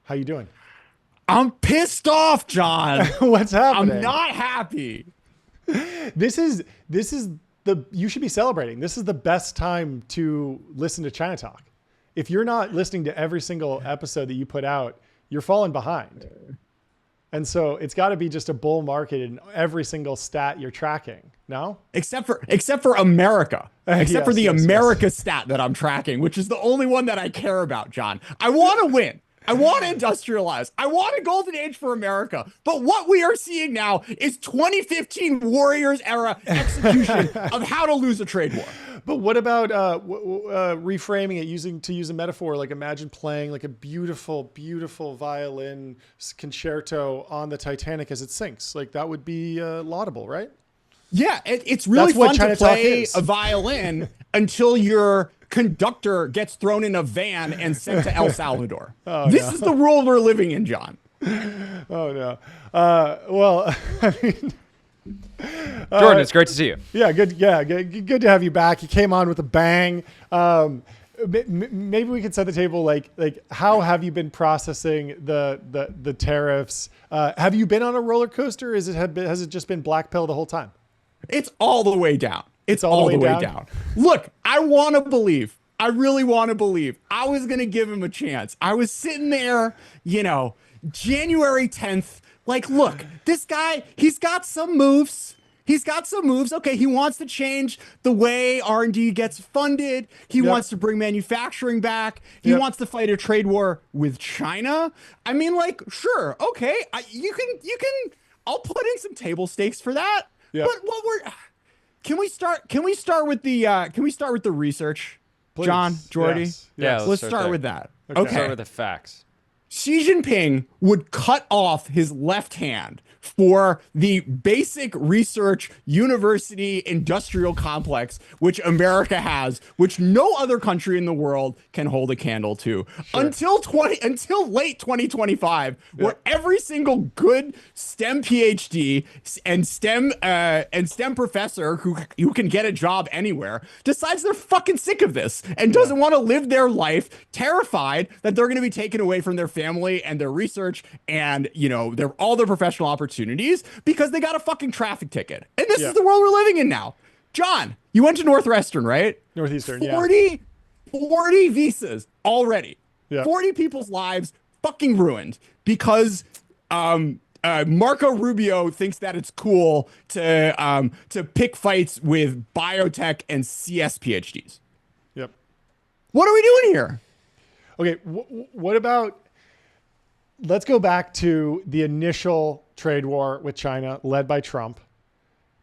How you doing? I'm pissed off, John. What's happening? I'm not happy. This is the you should be celebrating. This is the best time to listen to China Talk. If you're not listening to every single episode that you put out, you're falling behind. And so it's got to be just a bull market in every single stat you're tracking. No? Except for America. Except for the Yes. America stat that I'm tracking, which is the only one that I care about, John. I want to win. I want to industrialize. I want a golden age for America. But what we are seeing now is 2015 Warriors era execution of how to lose a trade war. But what about reframing it to use a metaphor? Like imagine playing like a beautiful, beautiful violin concerto on the Titanic as it sinks. Like that would be laudable, right? Yeah, it's really That's what fun China to Talk play is. a violin until your conductor gets thrown in a van and sent to El Salvador. This is the world we're living in, John. Oh no. Well, I mean, Jordan, it's great to see you. yeah, good. Yeah, good to have you back. You came on with a bang. Maybe we could set the table. Like, how have you been processing the tariffs? Have you been on a roller coaster? Has it just been black pill the whole time? It's all the way down. It's all all the way down. Look, I want to believe. I really want to believe. I was going to give him a chance. I was sitting there, January 10th. Like, look, this guy, he's got some moves. Okay, he wants to change the way R&D gets funded. He wants to bring manufacturing back. He wants to fight a trade war with China. I mean, like, sure, okay, you can. I'll put in some table stakes for that. Yeah. But can we start with the research, Please. John, Jordy? Yes. Yeah, Let's start start there. with that. Let's start with the facts. Xi Jinping would cut off his left hand for the basic research university industrial complex which America has, which no other country in the world can hold a candle to until late 2025, where every single good STEM PhD and STEM professor who can get a job anywhere decides they're fucking sick of this and doesn't want to live their life terrified that they're going to be taken away from their family and their research and all their professional opportunities because they got a fucking traffic ticket. And this is the world we're living in now. John, you went to Northwestern, right? Northeastern, 40 visas already. Yeah. 40 people's lives fucking ruined because Marco Rubio thinks that it's cool to pick fights with biotech and CS PhDs. Yep. What are we doing here? Okay. What about? Let's go back to the initial trade war with China led by Trump.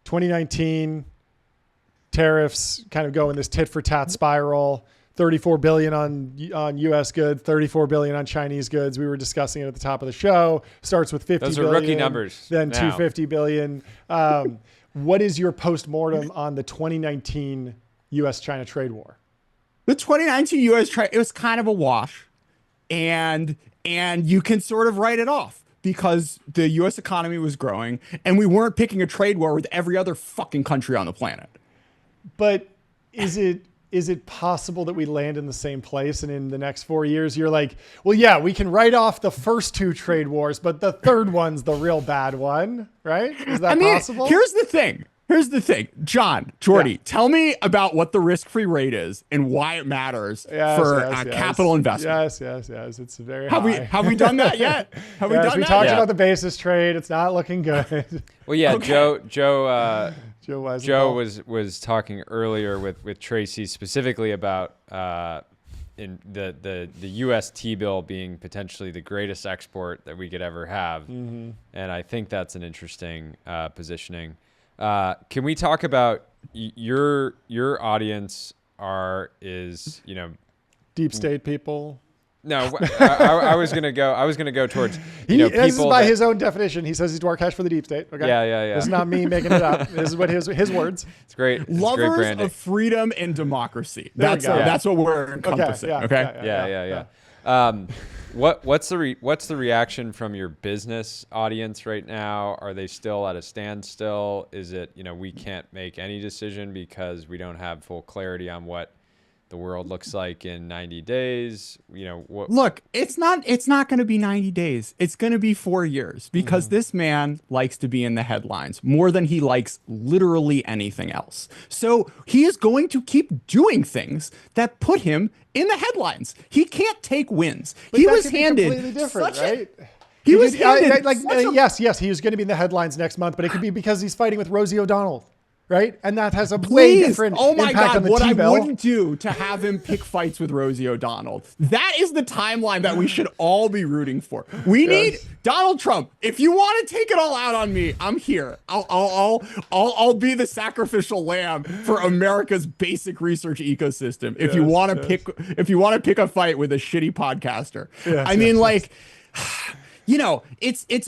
2019 tariffs kind of go in this tit for tat spiral. 34 billion on US goods, 34 billion on Chinese goods. We were discussing it at the top of the show. Starts with 50 Those are billion, rookie numbers then now. 250 billion. What is your postmortem on the 2019 US China trade war? The 2019 US trade, it was kind of a wash. And you can sort of write it off because the US economy was growing and we weren't picking a trade war with every other fucking country on the planet. But is it possible that we land in the same place and in the next 4 years you're like, well, yeah, we can write off the first two trade wars, but the third one's the real bad one, right? Is that possible? Here's the thing. John, Jordy, tell me about what the risk-free rate is and why it matters for capital investment. Yes. It's very high. Have we done that yet? Have we done we that? talked yet? about the basis trade. It's not looking good. Well, yeah, Okay. Joe was talking earlier with Tracy specifically about in the U.S. T-bill being potentially the greatest export that we could ever have, and I think that's an interesting positioning. Can we talk about your audience is Deep state people. No, I was gonna go towards This is people by his own definition. He says he's Dwarkesh for the deep state. Okay. Yeah. This is not me making it up. This is what his words. It's great. It's great Lovers branding. of freedom and democracy. There we go. That's what we're encompassing. Okay. Yeah. What's the reaction from your business audience right now? Are they still at a standstill? Is it we can't make any decision because we don't have full clarity on what the world looks like in 90 days. Look, it's not going to be 90 days. It's going to be 4 years because this man likes to be in the headlines more than he likes literally anything else. So he is going to keep doing things that put him in the headlines. He can't take wins. But he that was could be handed completely different, right? He was handed yes, he was going to be in the headlines next month, but it could be because he's fighting with Rosie O'Donnell. Right, and that has a way different impact on the what T-bill. I wouldn't do to have him pick fights with Rosie O'Donnell. That is the timeline that we should all be rooting for. We need Donald Trump. If you want to take it all out on me, I'm here. I'll be the sacrificial lamb for America's basic research ecosystem. If you want to pick a fight with a shitty podcaster,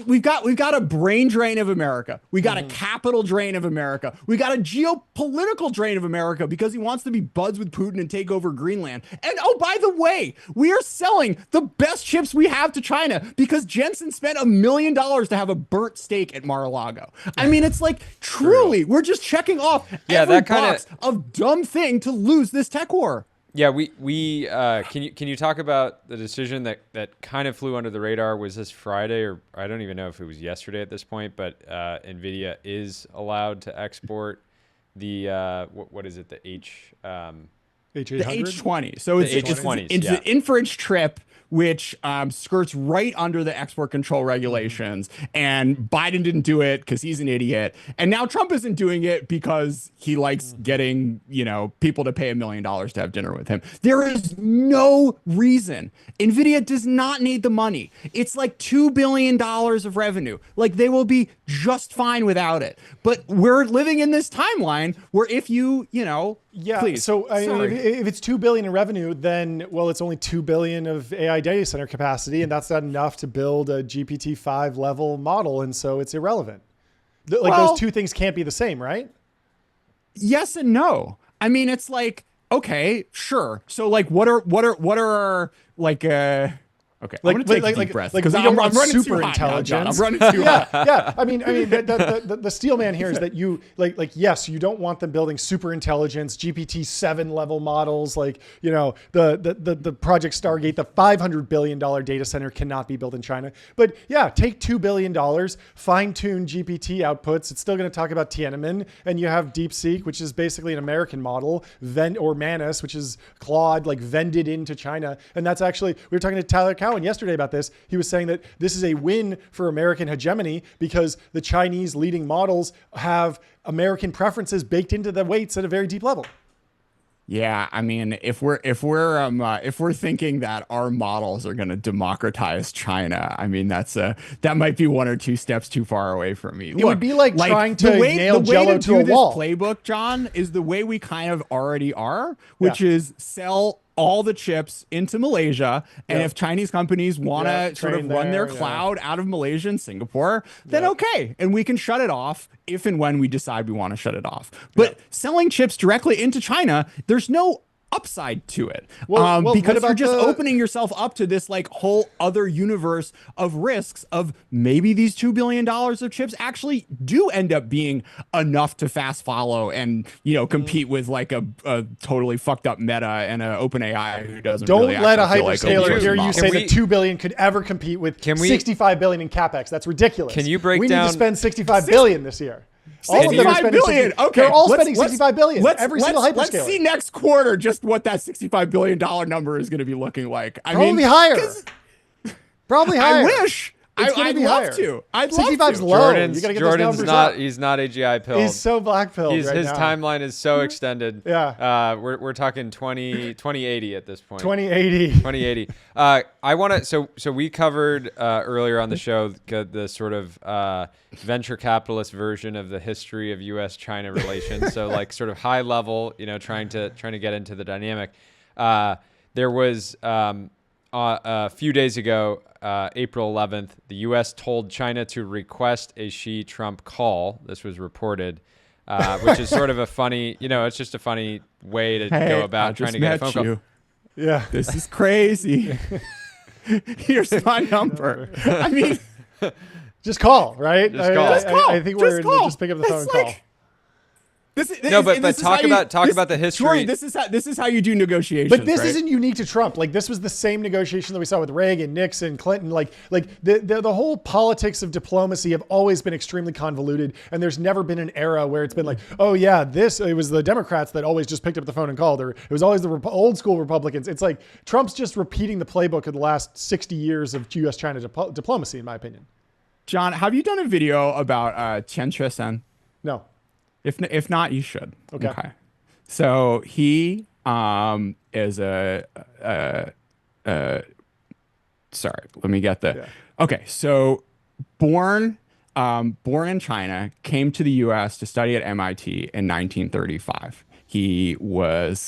we've got a brain drain of America. We got a capital drain of America. We got a geopolitical drain of America because he wants to be buds with Putin and take over Greenland. And oh, by the way, we are selling the best chips we have to China because Jensen spent $1 million to have a burnt steak at Mar-a-Lago. I mean, it's like truly, we're just checking off every box of dumb thing to lose this tech war. Yeah, can you talk about the decision that kind of flew under the radar? Was this Friday, or I don't even know if it was yesterday at this point, but NVIDIA is allowed to export the what is it, the H800? The H20. So it's H20s, an inference chip which skirts right under the export control regulations. And Biden didn't do it because he's an idiot. And now Trump isn't doing it because he likes getting, people to pay $1 million to have dinner with him. There is no reason. NVIDIA does not need the money. It's like $2 billion of revenue. Like they will be just fine without it. But we're living in this timeline where if yeah. Please. So if it's $2 billion in revenue, then it's only $2 billion of AI data center capacity, and that's not enough to build a GPT-5 level model, and so it's irrelevant. Those two things can't be the same, right? Yes and no. I mean, it's like, okay, sure. So what are okay, I'm gonna take a deep breath because I'm running super too hot intelligence. Now, John. I'm running too hot. Yeah. I mean, the steel man here is that you yes, you don't want them building super intelligence, GPT-7 level models, the Project Stargate, the $500 billion data center cannot be built in China. But yeah, take $2 billion, fine tune GPT outputs. It's still going to talk about Tiananmen, and you have DeepSeek, which is basically an American model, or Manus, which is Claude, vended into China, and that's actually we were talking to Tyler Cowen yesterday about this. He was saying that this is a win for American hegemony because the Chinese leading models have American preferences baked into the weights at a very deep level. Yeah, I mean, if we're thinking that our models are going to democratize China, I mean that might be one or two steps too far away from me. It would be like trying to nail Jello to a wall. The playbook, John, is the way we kind of already are, which is sell all the chips into Malaysia. And if Chinese companies want to sort of run their cloud out of Malaysia and Singapore, then okay. And we can shut it off if and when we decide we want to shut it off. But selling chips directly into China, there's no upside to it because you're just opening yourself up to this whole other universe of risks of maybe these $2 billion of chips actually do end up being enough to fast follow and compete with a totally fucked up Meta and an OpenAI who doesn't don't really let a hyperscaler hear you say that $2 billion could ever compete with $65 billion in capex. That's ridiculous. Can you break we down? We need to spend $65 billion this year. All of them are spending billion. Okay, they're all spending $65 billion. Every single hyperscaler. Let's see next quarter just what that $65 billion number is going to be looking like. Probably higher. Probably higher. I wish. I'd love to. I'd love to. 65's low. You gotta get those numbers up. He's not AGI pilled. He's so black pilled right his now. timeline is so extended. Yeah. We're talking 2080 at this point. 2080. I want to. So we covered earlier on the show the sort of venture capitalist version of the history of U.S.-China relations. So sort of high level, trying to get into the dynamic. There was a few days ago. April 11th, the U.S. told China to request a Xi-Trump call. This was reported, which is sort of a funny, it's just a funny way to go about trying to get a phone call. Yeah. This is crazy. Here's my number. I mean, just call, right? Just call. I think just pick up the phone and call. But talk about the history. Troy, this is how you do negotiations. But this right? isn't unique to Trump. Like, this was the same negotiation that we saw with Reagan, Nixon, Clinton. Like the whole politics of diplomacy have always been extremely convoluted, and there's never been an era where it's been like, oh yeah, it was the Democrats that always just picked up the phone and called, or it was always the old school Republicans. It's like Trump's just repeating the playbook of the last 60 years of U.S.-China diplomacy, in my opinion. John, have you done a video about Qian Chuesen? No. If not, you should. Okay. So he is sorry, let me get the. Yeah. Okay, so born in China, came to the U.S. to study at MIT in 1935. He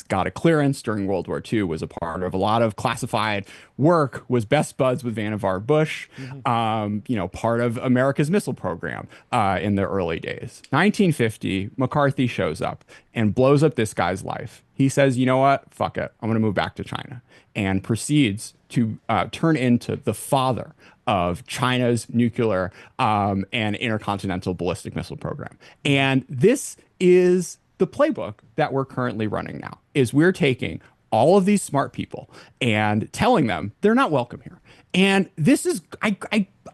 got a clearance during World War II, was a part of a lot of classified work, was best buds with Vannevar Bush, part of America's missile program in the early days. 1950, McCarthy shows up and blows up this guy's life. He says, you know what? Fuck it. I'm going to move back to China, and proceeds to turn into the father of China's nuclear and intercontinental ballistic missile program. And this is the playbook that we're currently running now. Is we're taking all of these smart people and telling them they're not welcome here. And this is, I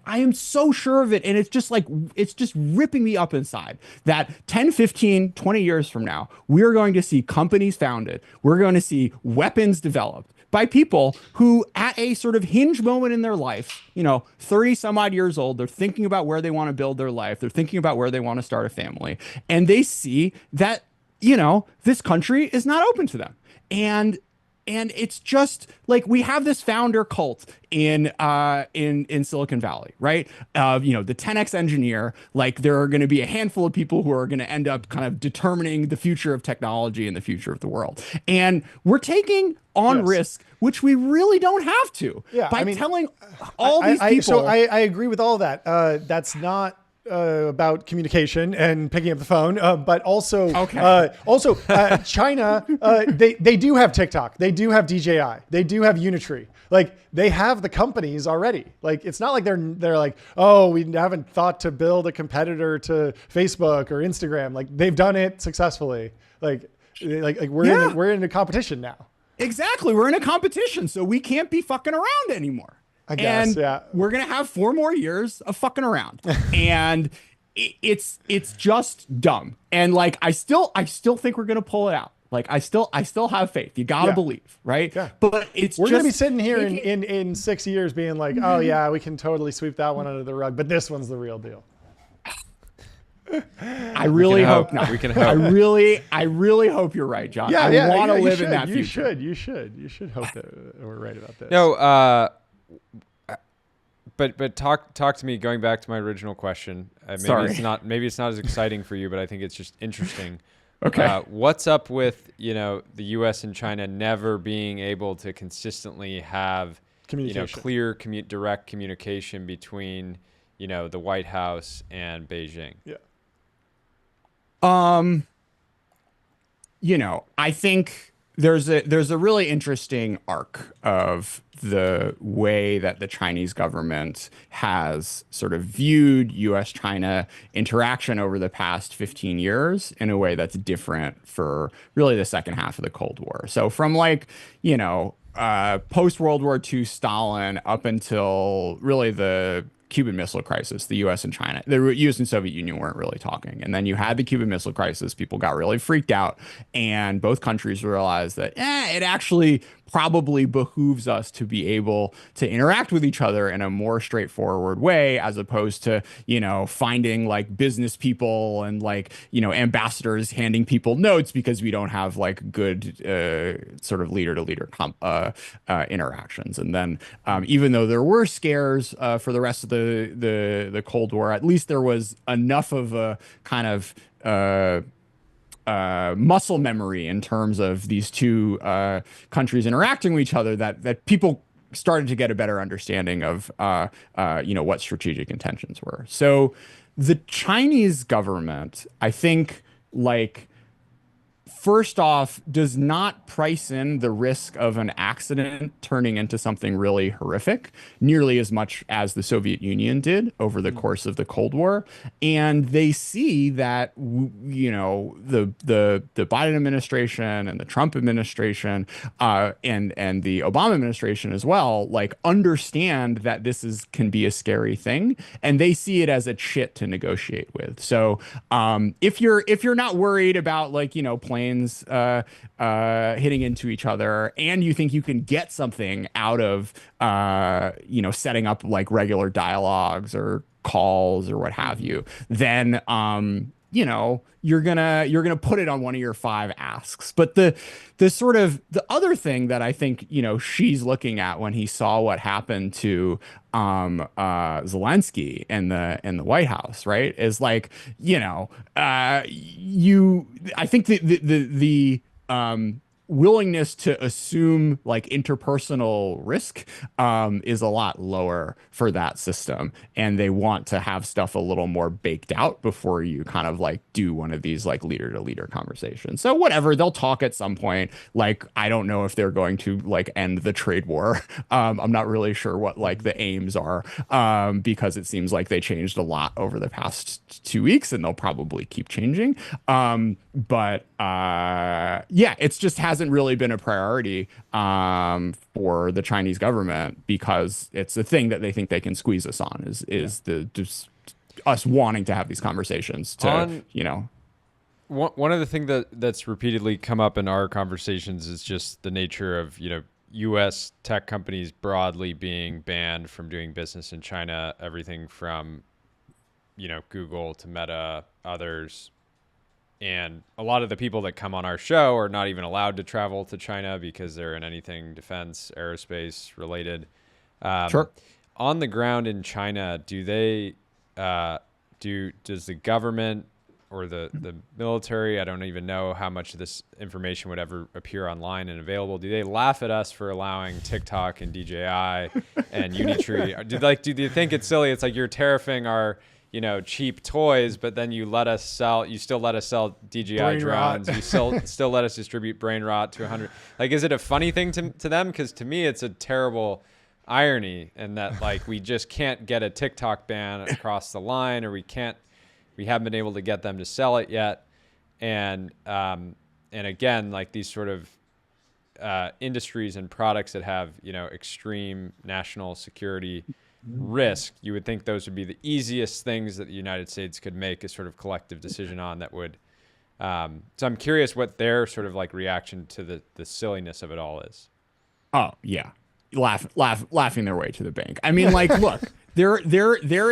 am so sure of it. And it's just like, it's just ripping me up inside that 10, 15, 20 years from now, we're going to see companies founded. We're going to see weapons developed by people who at a sort of hinge moment in their life, 30 some odd years old, they're thinking about where they want to build their life. They're thinking about where they want to start a family. And they see that, this country is not open to them. And it's just like we have this founder cult in Silicon Valley, right? The 10X engineer, like there are going to be a handful of people who are going to end up kind of determining the future of technology and the future of the world. And we're taking on risk, which we really don't have to by telling all these people. So I agree with all that. That's not about communication and picking up the phone, but also, China, they do have TikTok, they do have DJI, they do have Unitree. Like they have the companies already. Like it's not like they're like, oh, we haven't thought to build a competitor to Facebook or Instagram. Like they've done it successfully. Like we're in a competition now. Exactly, we're in a competition, so we can't be fucking around anymore. I guess, we're going to have 4 more years of fucking around. And it's just dumb. And like, I still think we're going to pull it out. Like, I still have faith. You got to believe, right? Yeah. But we're going to be sitting here in 6 years being like, oh yeah, we can totally sweep that one under the rug, but this one's the real deal. I really hope not. We can hope. I really hope you're right, John. I want to live in that future. You should hope that we're right about this. No, but talk to me. Going back to my original question, maybe it's not as exciting for you, but I think it's just interesting. Okay, what's up with the U.S. and China never being able to consistently have clear direct communication between the White House and Beijing? Yeah. I think there's a really interesting arc of the way that the Chinese government has sort of viewed U.S.-China interaction over the past 15 years in a way that's different for really the second half of the Cold War. So from post-World War II Stalin up until really the Cuban Missile Crisis, the U.S. and China, the U.S. and Soviet Union weren't really talking. And then you had the Cuban Missile Crisis. People got really freaked out. And both countries realized that it actually probably behooves us to be able to interact with each other in a more straightforward way, as opposed to, finding like business people and ambassadors handing people notes because we don't have like good sort of leader to leader interactions. And then even though there were scares for the rest of the Cold War, at least there was enough of a kind of muscle memory in terms of these two countries interacting with each other that people started to get a better understanding of what strategic intentions were. So the Chinese government, I think, first off, does not price in the risk of an accident turning into something really horrific nearly as much as the Soviet Union did over the course of the Cold War. And they see that, you know, the Biden administration and the Trump administration and the Obama administration as well, like, understand that this can be a scary thing, and they see it as a chit to negotiate with. So if you're not worried about, like, you know, planes hitting into each other, and you think you can get something out of you know, setting up like regular dialogues or calls or what have you, then you know, you're gonna put it on one of your 5 asks. But the sort of the other thing that I think, you know, Xi's looking at when he saw what happened to Zelensky in the White House, right, is like, you know, I think the willingness to assume like interpersonal risk is a lot lower for that system, and they want to have stuff a little more baked out before you kind of like do one of these like leader to leader conversations. So whatever, they'll talk at some point. Like, I don't know if they're going to like end the trade war. I'm not really sure what like the aims are, because it seems like they changed a lot over the past 2 weeks, and they'll probably keep changing. But yeah, it's just hasn't really been a priority for the Chinese government, because it's a thing that they think they can squeeze us on, is the just us wanting to have these conversations to, you know. One of the things that's repeatedly come up in our conversations is just the nature of, you know, U.S. tech companies broadly being banned from doing business in China, everything from, you know, Google to Meta, others. And a lot of the people that come on our show are not even allowed to travel to China because they're in anything defense, aerospace related. Sure. On the ground in China, does the government or the military, I don't even know how much of this information would ever appear online and available, do they laugh at us for allowing TikTok and DJI and Unitree? Do you think it's silly? It's like, you're tariffing our, you know, cheap toys, but then you still let us sell DJI Brain drones. rot. You still let us distribute brain rot to 100. Like, is it a funny thing to them? Because to me, it's a terrible irony, and that like we just can't get a TikTok ban across the line, or we haven't been able to get them to sell it yet. And again, like these sort of industries and products that have, you know, extreme national security risk, you would think those would be the easiest things that the United States could make a sort of collective decision on that would. So I'm curious what their sort of like reaction to the silliness of it all is. Oh yeah, laughing their way to the bank. I mean, like, look, there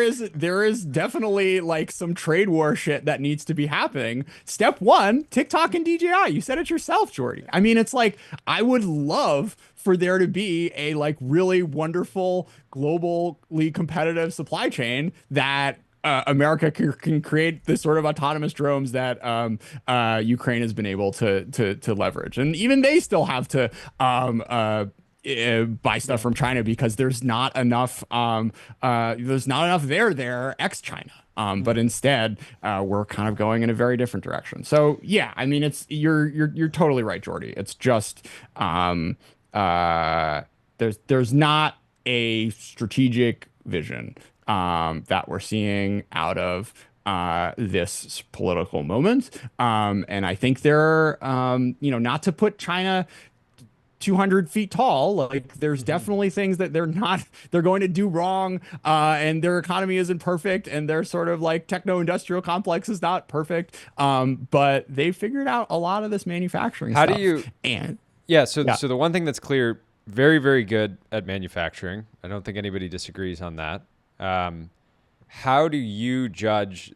is definitely like some trade war shit that needs to be happening. Step one, TikTok and DJI. You said it yourself, Jordy. I mean, it's like, I would love for there to be a like really wonderful globally competitive supply chain that America can create the sort of autonomous drones that Ukraine has been able to leverage, and even they still have to buy stuff from China because there's not enough there ex-China. But instead, we're kind of going in a very different direction. So yeah, I mean, you're totally right, Jordy. It's just there's not a strategic vision that we're seeing out of this political moment. And I think they're, you know, not to put China 200 feet tall, like there's definitely things that they're going to do wrong, and their economy isn't perfect, and their sort of like techno-industrial complex is not perfect, but they figured out a lot of this manufacturing stuff. So the one thing that's clear, very, very good at manufacturing. I don't think anybody disagrees on that. How do you judge,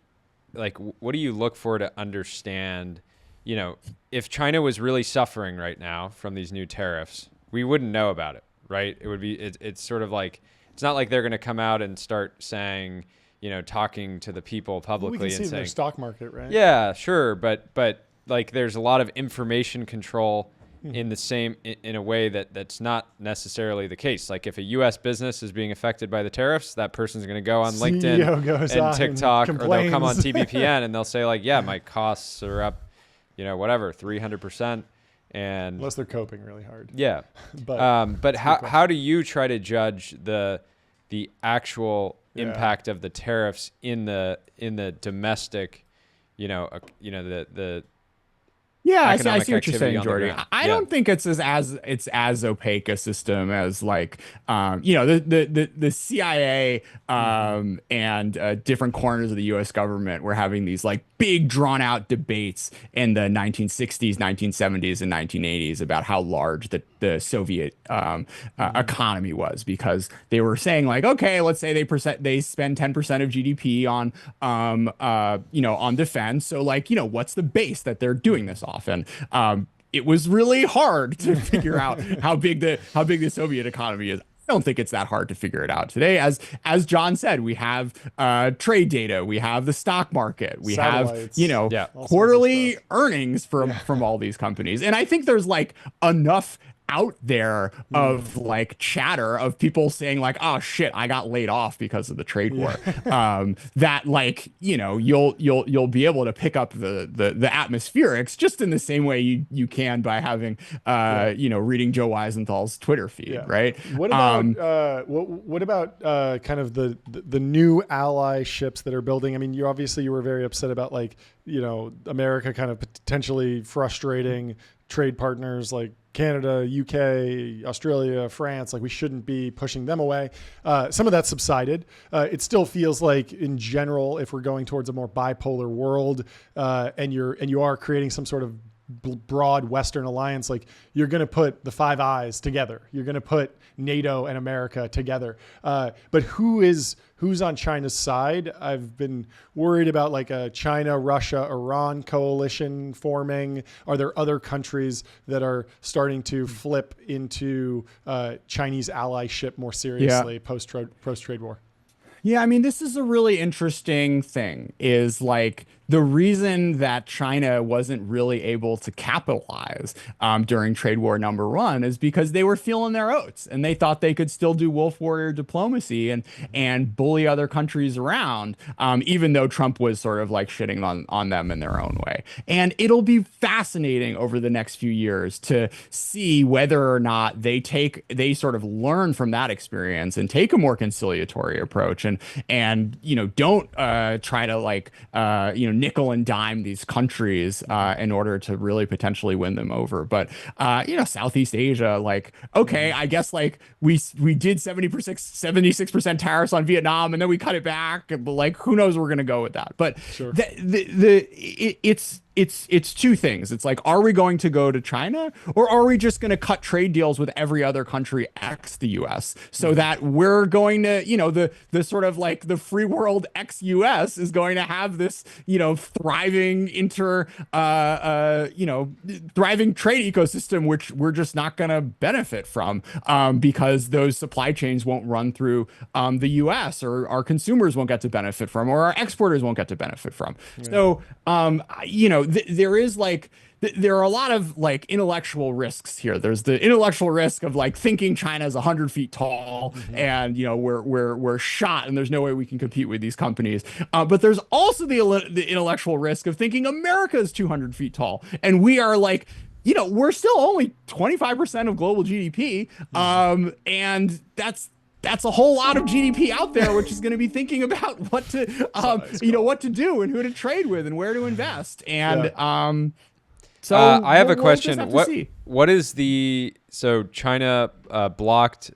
like, what do you look for to understand, you know, if China was really suffering right now from these new tariffs, we wouldn't know about it, right? It would be, it's sort of like, it's not like they're going to come out and start saying, you know, talking to the people publicly we can see and saying, their stock market, right? Yeah, sure. But like, there's a lot of information control in a way that's not necessarily the case. Like, if a U.S. business is being affected by the tariffs, that person's going to go on LinkedIn and TikTok, or they'll come on TBPN and they'll say like, yeah, my costs are up whatever, 300%. And unless they're coping really hard. Yeah. But how do you try to judge the actual impact of the tariffs in the domestic, the Yeah, I economic see what you're activity saying, on the Jordy. ground? I Yeah. don't think it's as opaque a system as like the CIA and different corners of the U.S. government were having these like big drawn out debates in the 1960s, 1970s, and 1980s about how large the Soviet economy was, because they were saying like, okay, let's say they spend 10% of GDP on on defense, so like what's the base that they're doing this off? And it was really hard to figure out how big the Soviet economy is. I don't think it's that hard to figure it out today. As John said, we have trade data, we have the stock market, we Satellites. have quarterly earnings from all these companies, and I think there's like enough out there of like chatter of people saying like, oh shit, I got laid off because of the trade war. That like, you'll be able to pick up the atmospherics just in the same way you can by having reading Joe Weisenthal's Twitter feed, right? What about kind of the new ally ships that are building? I mean, you were very upset about like, America kind of potentially frustrating trade partners like Canada, UK, Australia, France. Like we shouldn't be pushing them away. Some of that subsided. It still feels like in general, if we're going towards a more bipolar world, and you are creating some sort of broad Western alliance, like you're going to put the Five Eyes together. You're going to put NATO and America together. But who's on China's side? I've been worried about like a China, Russia, Iran coalition forming. Are there other countries that are starting to flip into Chinese allyship more seriously post trade war? Yeah, I mean, this is a really interesting thing, is like the reason that China wasn't really able to capitalize during trade war #1 is because they were feeling their oats and they thought they could still do wolf warrior diplomacy and bully other countries around, even though Trump was sort of like shitting on them in their own way. And it'll be fascinating over the next few years to see whether or not they sort of learn from that experience and take a more conciliatory approach and don't try to like nickel and dime these countries in order to really potentially win them over. But Southeast Asia, like, okay, I guess like we did 76% tariffs on Vietnam and then we cut it back, but like who knows where we're gonna go with that. But sure. It's two things. It's like, are we going to go to China, or are we just going to cut trade deals with every other country ex the US, so that we're going to, the sort of like the free world ex US is going to have this, thriving thriving trade ecosystem, which we're just not going to benefit from because those supply chains won't run through the US, or our consumers won't get to benefit from, or our exporters won't get to benefit from. Yeah. So, there are a lot of like intellectual risks here. There's the intellectual risk of like thinking China's 100 feet tall and we're shot and there's no way we can compete with these companies. But there's also the intellectual risk of thinking America is 200 feet tall and we are like, we're still only 25% of global GDP, and that's a whole lot of GDP out there, which is going to be thinking about what to, what to do and who to trade with and where to invest. And so I have a question. What is so China blocked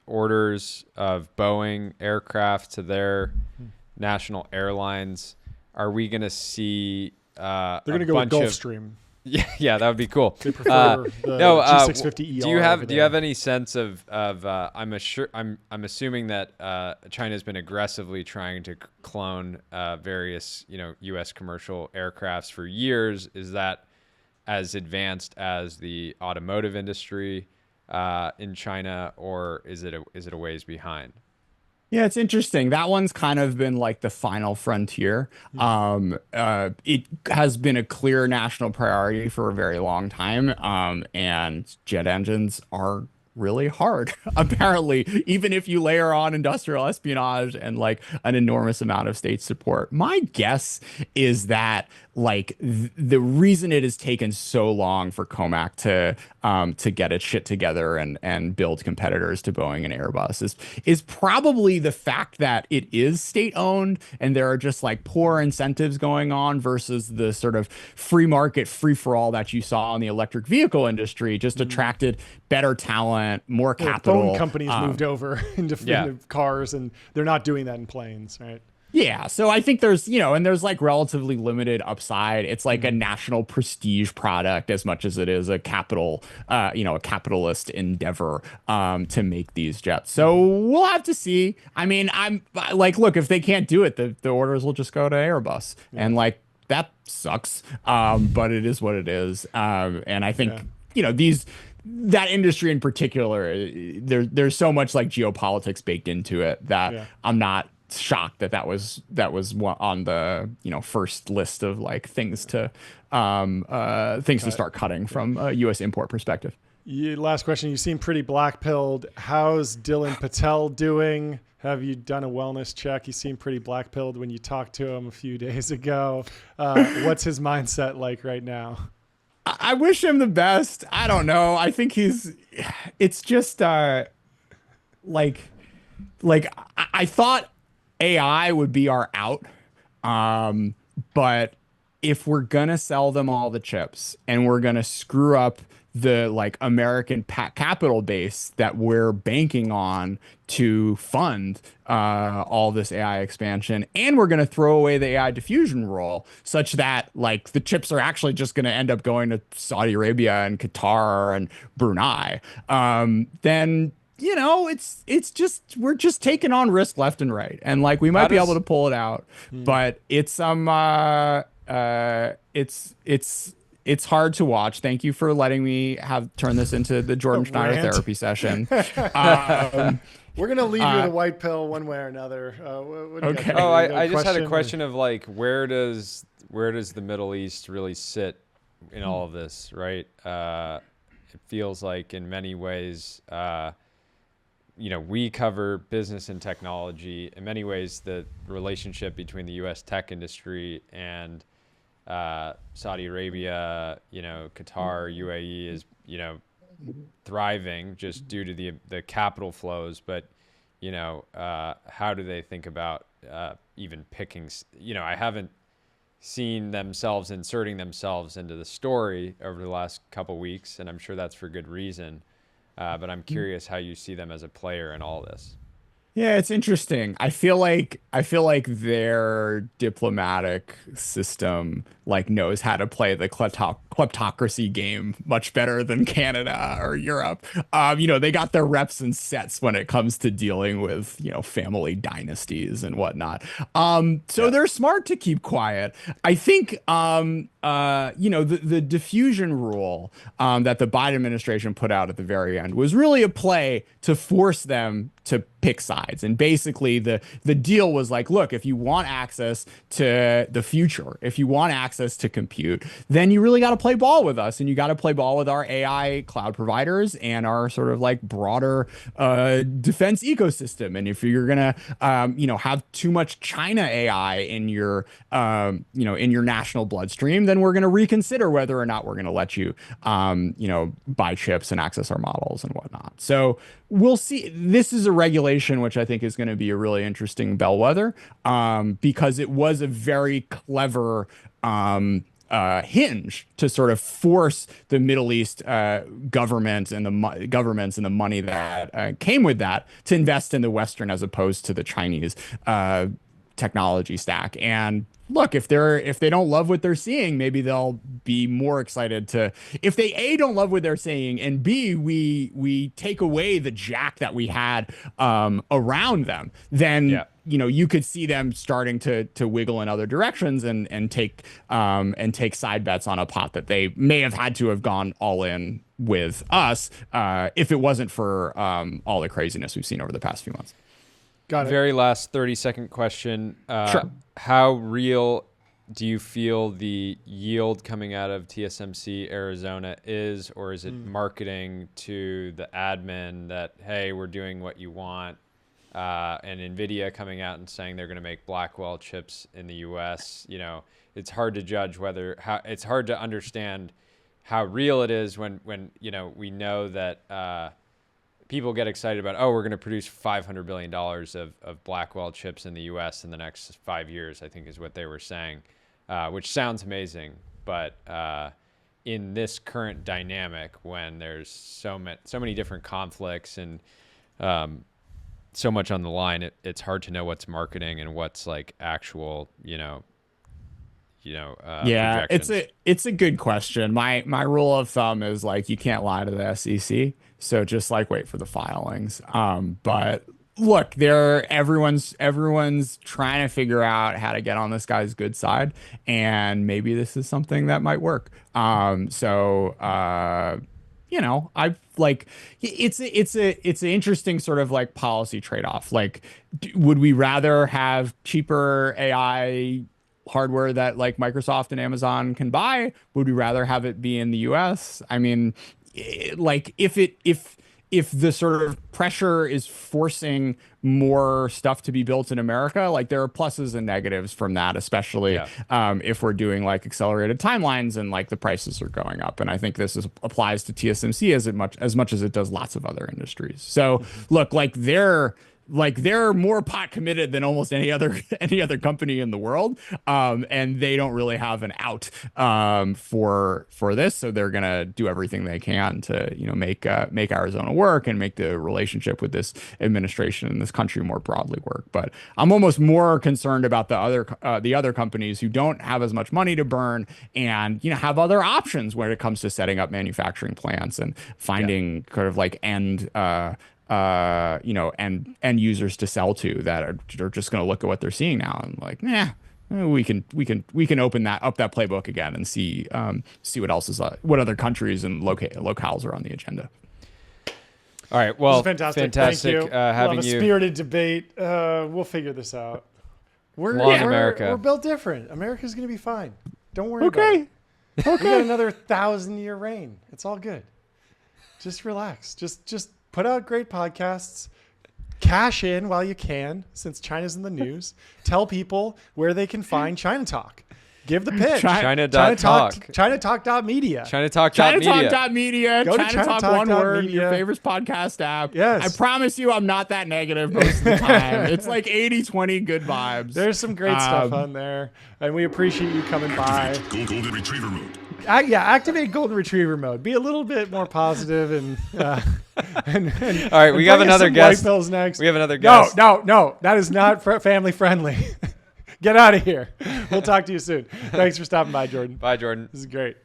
orders of Boeing aircraft to their national airlines. Are we going to see they're going to go with Gulfstream? Yeah, that would be cool. They prefer the G650ER. Do you have any sense of I'm assuming that China has been aggressively trying to clone various U.S. commercial aircrafts for years. Is that as advanced as the automotive industry in China, or is it a ways behind? Yeah, it's interesting. That one's kind of been like the final frontier. It has been a clear national priority for a very long time, and jet engines are really hard, apparently, even if you layer on industrial espionage and like an enormous amount of state support. My guess is that like the reason it has taken so long for Comac to get its shit together and build competitors to Boeing and Airbus is probably the fact that it is state owned and there are just like poor incentives going on versus the sort of free market free for all that you saw in the electric vehicle industry just attracted better talent, more capital. Phone companies moved over into cars, and they're not doing that in planes, right? Yeah, so I think there's, and there's like relatively limited upside. It's like a national prestige product as much as it is a a capitalist endeavor to make these jets. So we'll have to see. I mean, I'm like, look, if they can't do it, the orders will just go to Airbus, and like that sucks. But it is what it is. And I think that industry in particular, there's so much like geopolitics baked into it that I'm not shocked that was on the first list of like things to start cutting from a U.S. import perspective. Last question. You seem pretty black-pilled. How's Dylan Patel doing? Have you done a wellness check? You seem pretty black-pilled when you talked to him a few days ago. What's his mindset like right now? I wish him the best. I don't know. I think it's just like I thought AI would be our out. But if we're going to sell them all the chips and we're going to screw up the like American capital base that we're banking on to fund all this AI expansion, and we're going to throw away the AI diffusion rule such that like the chips are actually just going to end up going to Saudi Arabia and Qatar and Brunei, then it's just we're just taking on risk left and right, and like we might be able to pull it out, but it's it's hard to watch. Thank you for letting me turn this into the Jordan Schneider therapy session. We're gonna leave you with a white pill one way or another. Okay. I just had a question of like where does the Middle East really sit in all of this, right? It feels like in many ways. We cover business and technology. In many ways, the relationship between the U.S. tech industry and Saudi Arabia, Qatar, UAE is, thriving just due to the capital flows. But, how do they think about even picking? I haven't seen themselves inserting themselves into the story over the last couple weeks, and I'm sure that's for good reason. But I'm curious how you see them as a player in all this. Yeah, it's interesting. I feel like their diplomatic system like knows how to play the kleptocracy game much better than Canada or Europe. They got their reps and sets when it comes to dealing with, family dynasties and whatnot. So they're smart to keep quiet. I think the diffusion rule that the Biden administration put out at the very end was really a play to force them to pick sides. And basically the deal was like, look, if you want access to the future, if you want access to compute, then you really got to play ball with us, and you got to play ball with our AI cloud providers and our sort of like broader defense ecosystem. And if you're going to have too much China AI in your national bloodstream, then we're going to reconsider whether or not we're going to let you buy chips and access our models and whatnot. So we'll see. This is a regulation which I think is going to be a really interesting bellwether, because it was a very clever hinge to sort of force the Middle East government and the governments and the money that came with that to invest in the Western as opposed to the Chinese technology stack. And look, if they don't love what they're seeing, maybe they'll be more excited to. If they A, don't love what they're seeing, and B, we take away the jack that we had around them, then you could see them starting to wiggle in other directions and take side bets on a pot that they may have had to have gone all in with us if it wasn't for all the craziness we've seen over the past few months. Got it. Very last 30-second question. Sure. How real do you feel the yield coming out of TSMC Arizona is, or is it marketing to the admin that, hey, we're doing what you want? And NVIDIA coming out and saying they're going to make Blackwell chips in the U.S. It's hard to judge it's hard to understand how real it is when we know that people get excited about, we're going to produce $500 billion of Blackwell chips in the U.S. in the next 5 years, I think is what they were saying, which sounds amazing. But in this current dynamic, when there's so many different conflicts and so much on the line, it's hard to know what's marketing and what's like actual, it's a good question. My rule of thumb is like, you can't lie to the SEC. So just like wait for the filings. But look, everyone's trying to figure out how to get on this guy's good side, and maybe this is something that might work. I like it's an interesting sort of like policy trade-off. Like, would we rather have cheaper AI hardware that like Microsoft and Amazon can buy? Would we rather have it be in the US? I mean, like if the sort of pressure is forcing more stuff to be built in America, like there are pluses and negatives from that, especially if we're doing like accelerated timelines and like the prices are going up. And I think this applies to TSMC as much as it does lots of other industries. So look, they're more pot committed than almost any other company in the world, and they don't really have an out for this. So they're gonna do everything they can to make Arizona work and make the relationship with this administration and this country more broadly work. But I'm almost more concerned about the other companies who don't have as much money to burn and have other options when it comes to setting up manufacturing plants and finding kind of like end users to sell to that are just going to look at what they're seeing now and like, we can open that playbook again and see what else is what other countries and locales are on the agenda. All right, well, fantastic. Thank you. Having a spirited debate. We'll figure this out. We're America. We're built different. America's going to be fine. Don't worry about it. We got another 1,000-year reign. It's all good. Just relax. Just put out great podcasts. Cash in while you can, since China's in the news. Tell people where they can find China Talk. Give the pitch. China.talk. ChinaTalk.media. ChinaTalk.media. Go to China Talk, one word, Media. your favorite podcast app. Yes. I promise you I'm not that negative most of the time. It's like 80-20 good vibes. There's some great stuff on there, and we appreciate you coming by. Golden Retriever mode. Activate Golden Retriever mode. Be a little bit more positive and all right, we have another guest. White pills next. We have another guest. No. That is not family friendly. Get out of here. We'll talk to you soon. Thanks for stopping by, Jordan. Bye, Jordan. This is great.